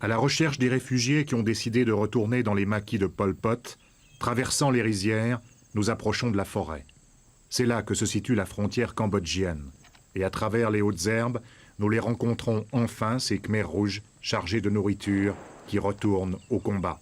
À la recherche des réfugiés qui ont décidé de retourner dans les maquis de Pol Pot, traversant les rizières, nous approchons de la forêt. C'est là que se situe la frontière cambodgienne. Et à travers les hautes herbes, nous les rencontrons enfin, ces Khmers rouges chargés de nourriture qui retournent au combat.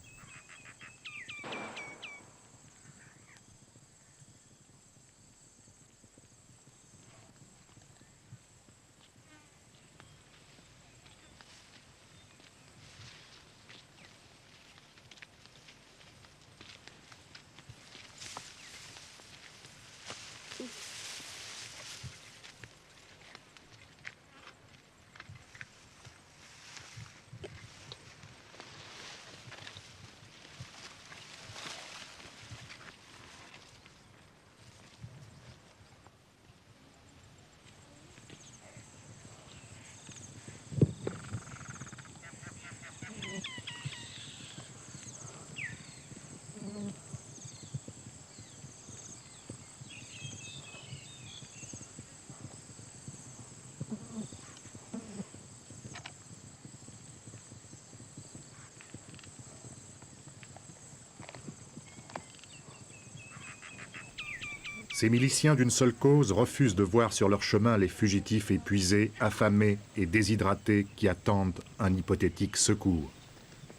Ces miliciens d'une seule cause refusent de voir sur leur chemin les fugitifs épuisés, affamés et déshydratés qui attendent un hypothétique secours.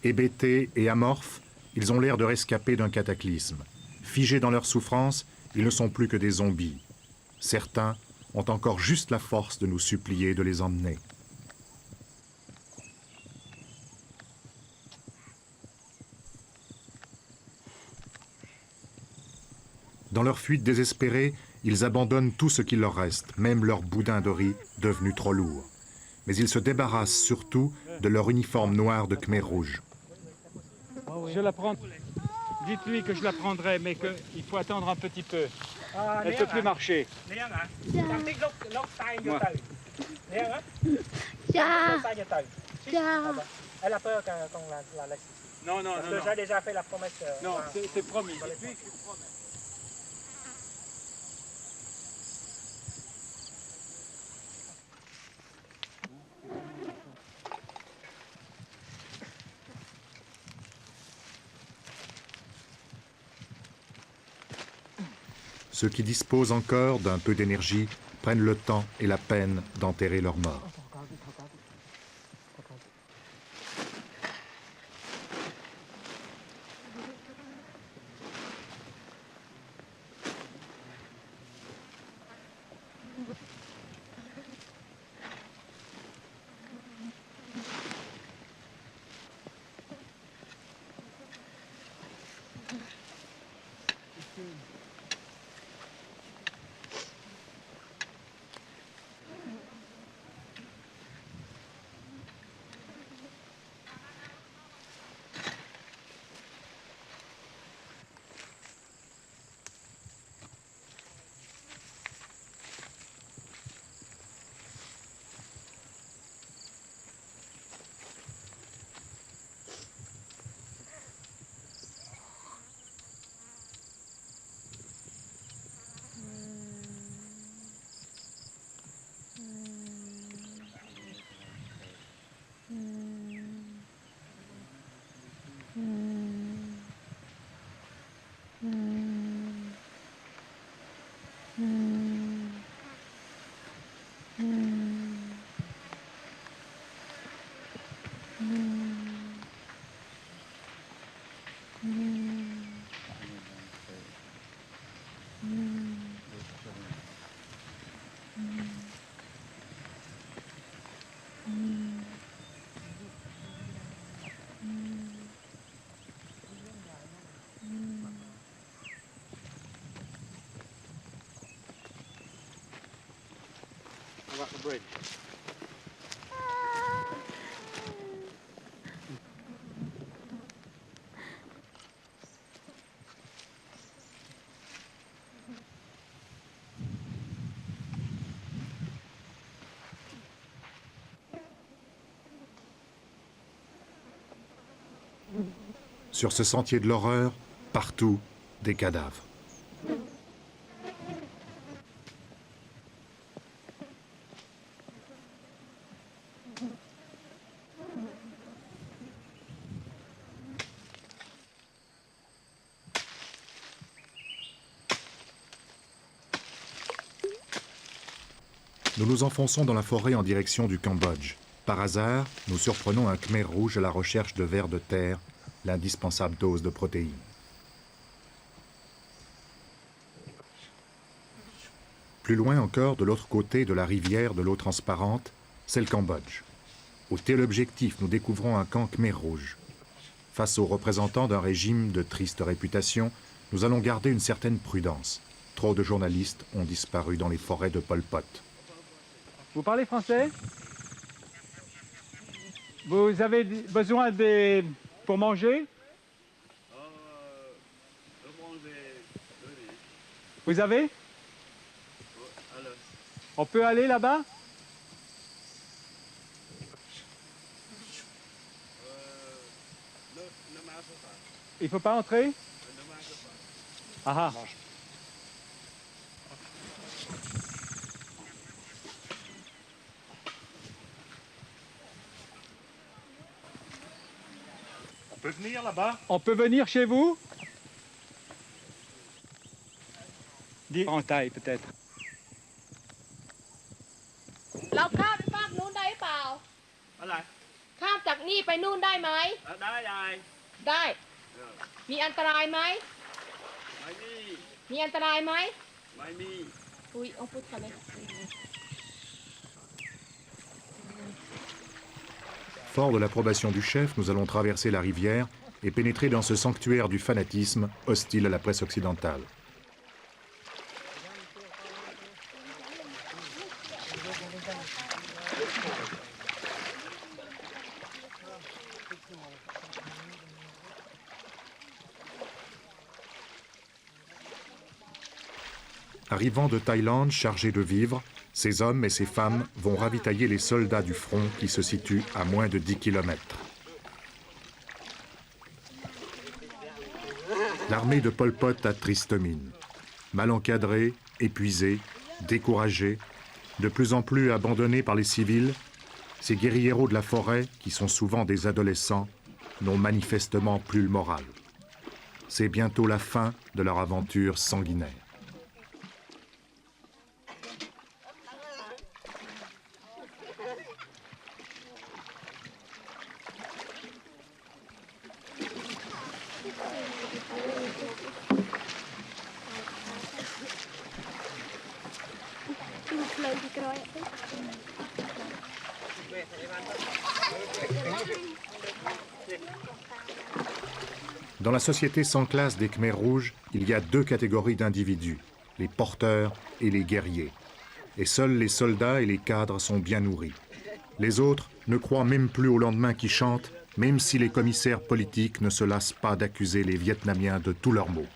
Hébétés et amorphes, ils ont l'air de rescapés d'un cataclysme. Figés dans leur souffrance, ils ne sont plus que des zombies. Certains ont encore juste la force de nous supplier de les emmener. Dans leur fuite désespérée, ils abandonnent tout ce qu'il leur reste, même leur boudin de riz devenu trop lourd. Mais ils se débarrassent surtout de leur uniforme noir de Khmer rouge. Je la prends. Dites-lui que je la prendrai, mais qu'il faut attendre un petit peu. Elle ne peut plus marcher. Moi. Elle a peur qu'on la laisse ici. Non, non, Parce non. que non. j'ai déjà fait la promesse. Non, c'est promis. Dites-lui que je promets. Ceux qui disposent encore d'un peu d'énergie prennent le temps et la peine d'enterrer leurs morts. Sur ce sentier de l'horreur, partout, des cadavres. Nous nous enfonçons dans la forêt en direction du Cambodge. Par hasard, nous surprenons un Khmer rouge à la recherche de vers de terre, l'indispensable dose de protéines. Plus loin encore, de l'autre côté de la rivière de l'eau transparente, c'est le Cambodge. Au téléobjectif, nous découvrons un camp Khmer rouge. Face aux représentants d'un régime de triste réputation, nous allons garder une certaine prudence. Trop de journalistes ont disparu dans les forêts de Pol Pot. Vous parlez français? Vous avez besoin pour manger? Vous avez? On peut aller là-bas? Il ne faut pas entrer? Ah ah. On peut venir là-bas? On peut venir chez vous? Dire en taille peut-être. เราข้ามไปฝั่งนู้นได้เปล่า อะไร ข้ามจากนี่ไปนู่นได้ไหม ได้ยาย ได้ มีอันตรายไหม ไม่มี มีอันตรายไหม ไม่มี อุ้ยเอาพูดกันเลย Fort de l'approbation du chef, nous allons traverser la rivière et pénétrer dans ce sanctuaire du fanatisme hostile à la presse occidentale. Arrivant de Thaïlande chargés de vivres, ces hommes et ces femmes vont ravitailler les soldats du front qui se situent à moins de 10 km. L'armée de Pol Pot a triste mine. Mal encadrée, épuisée, découragée, de plus en plus abandonnée par les civils, ces guérilleros de la forêt, qui sont souvent des adolescents, n'ont manifestement plus le moral. C'est bientôt la fin de leur aventure sanguinaire. Dans la société sans classe des Khmers rouges, il y a deux catégories d'individus, les porteurs et les guerriers. Et seuls les soldats et les cadres sont bien nourris. Les autres ne croient même plus au lendemain qui chante, même si les commissaires politiques ne se lassent pas d'accuser les Vietnamiens de tous leurs maux.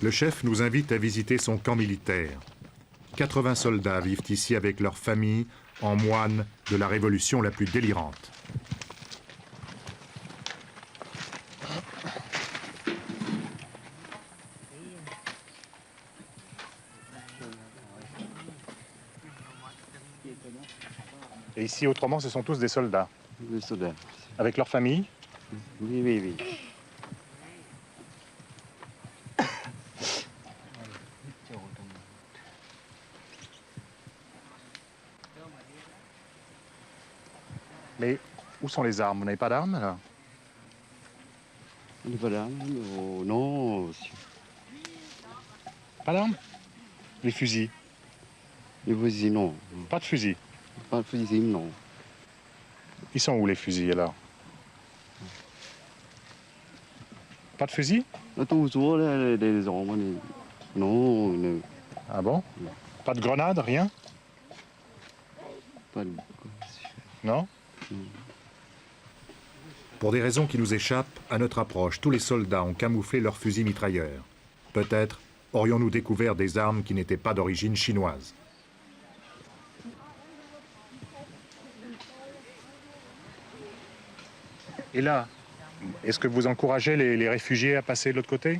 Le chef nous invite à visiter son camp militaire. 80 soldats vivent ici avec leurs familles en moines de la révolution la plus délirante. Et ici, autrement, ce sont tous des soldats. Des soldats. Avec leurs familles? Oui, oui, oui. Mais où sont les armes? Vous n'avez pas d'armes là? On n'est pas là, non. Pas d'armes? Les fusils? Les fusils, non. Pas de fusils? Pas de fusils, non. Ils sont où les fusils alors? Pas de fusil? Nó tu xuống đây gió mà này. Non, Ah bon? Pas de grenade, rien? pas. Non? Pour des raisons qui nous échappent, à notre approche, tous les soldats ont camouflé leurs fusils mitrailleurs. Peut-être aurions-nous découvert des armes qui n'étaient pas d'origine chinoise. Et là, est-ce que vous encouragez les réfugiés à passer de l'autre côté?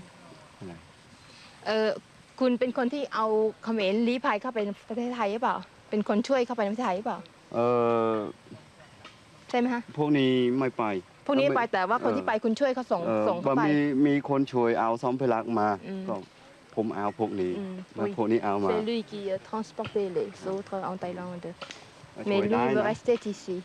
คุณเป็นคนที่เอาเขมรลี้ภัยเข้าไปในประเทศไทยหรือเปล่าเป็นคนช่วยเข้าไปในประเทศไทยหรือเปล่า ใช่ไหมฮะ พวกนี้ไม่ไป พวกนี้ไปแต่ว่าคนที่ไปคุณช่วยเขาส่งเข้าไป มีคนช่วยเอาสัมภาระมาก็ผมเอาพวกนี้แล้วพวกนี้เอามา C'est lui qui transportait les autres en Thaïlande. Mais ช่วย lui ได้ il veut นะ rester ici.